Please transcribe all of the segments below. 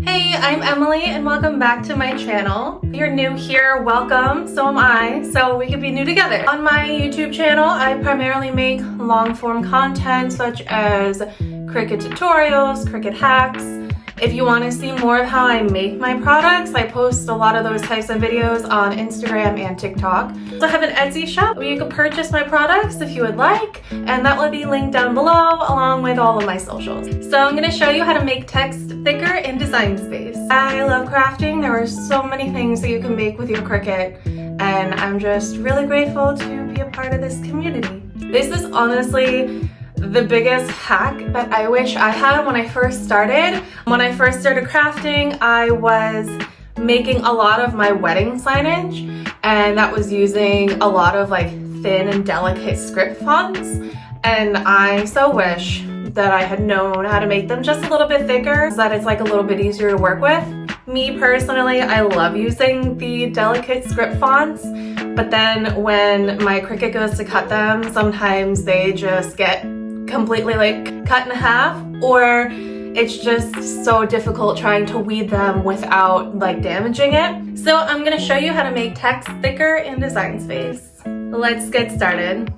Hey, I'm Emily and welcome back to my channel. If you're new here, welcome. So am I, so we could be new together. On my YouTube channel, I primarily make long-form content such as Cricut tutorials, Cricut hacks. If you want to see more of how I make my products, I post a lot of those types of videos on Instagram and TikTok. So I have an Etsy shop where you can purchase my products if you would like, and that will be linked down below along with all of my socials. So I'm going to show you how to make text thicker in Design Space. I love crafting. There are so many things that you can make with your Cricut, and I'm just really grateful to be a part of this community. This is honestly the biggest hack that I wish I had when I first started. When I first started crafting, I was making a lot of my wedding signage, and that was using a lot of like thin and delicate script fonts, and I so wish that I had known how to make them just a little bit thicker so that it's like a little bit easier to work with. Me personally, I love using the delicate script fonts, but then when my Cricut goes to cut them, sometimes they just get completely like cut in half, or it's just so difficult trying to weed them without like damaging it. So I'm going to show you how to make text thicker in Design Space. Let's get started.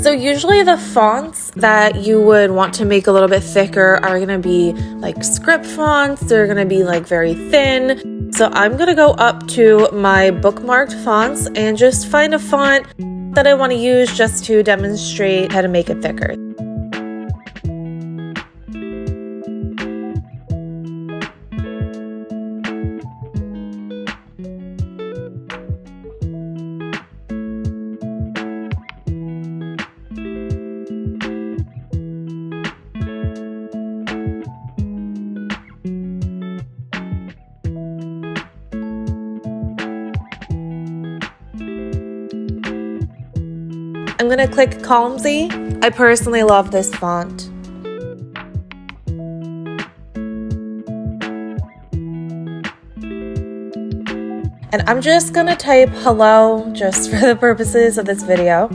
So usually the fonts that you would want to make a little bit thicker are going to be like script fonts. They're going to be like very thin. So I'm going to go up to my bookmarked fonts and just find a font that I want to use just to demonstrate how to make it thicker. I'm going to click Column Z. I personally love this font. And I'm just going to type hello just for the purposes of this video.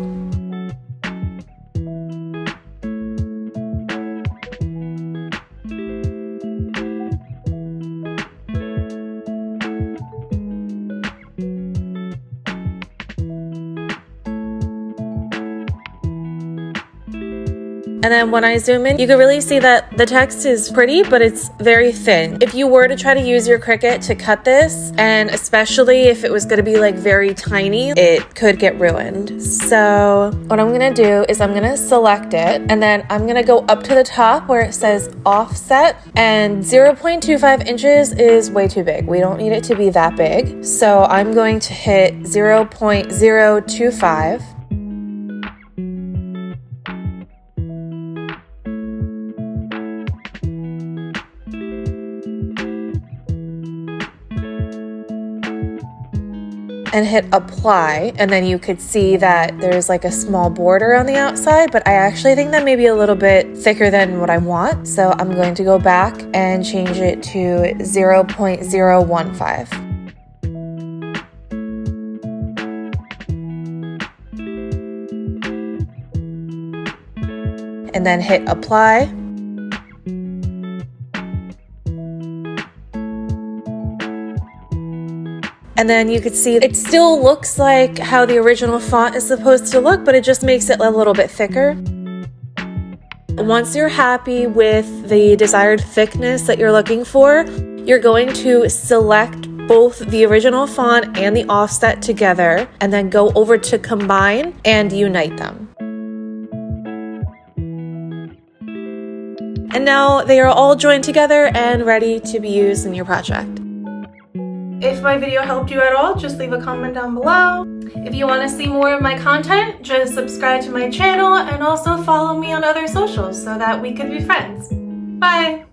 And then when I zoom in, you can really see that the text is pretty, but it's very thin. If you were to try to use your Cricut to cut this, and especially if it was going to be like very tiny, it could get ruined. So what I'm going to do is I'm going to select it, and then I'm going to go up to the top where it says offset, and 0.25 inches is way too big. We don't need it to be that big. So I'm going to hit 0.025. And hit apply, and then you could see that there's like a small border on the outside, but I actually think that may be a little bit thicker than what I want, so I'm going to go back and change it to 0.015. And then hit apply. And then you could see it still looks like how the original font is supposed to look, but it just makes it a little bit thicker. Once you're happy with the desired thickness that you're looking for, you're going to select both the original font and the offset together, and then go over to combine and unite them. And now they are all joined together and ready to be used in your project. If my video helped you at all, just leave a comment down below. If you want to see more of my content, just subscribe to my channel and also follow me on other socials so that we could be friends. Bye!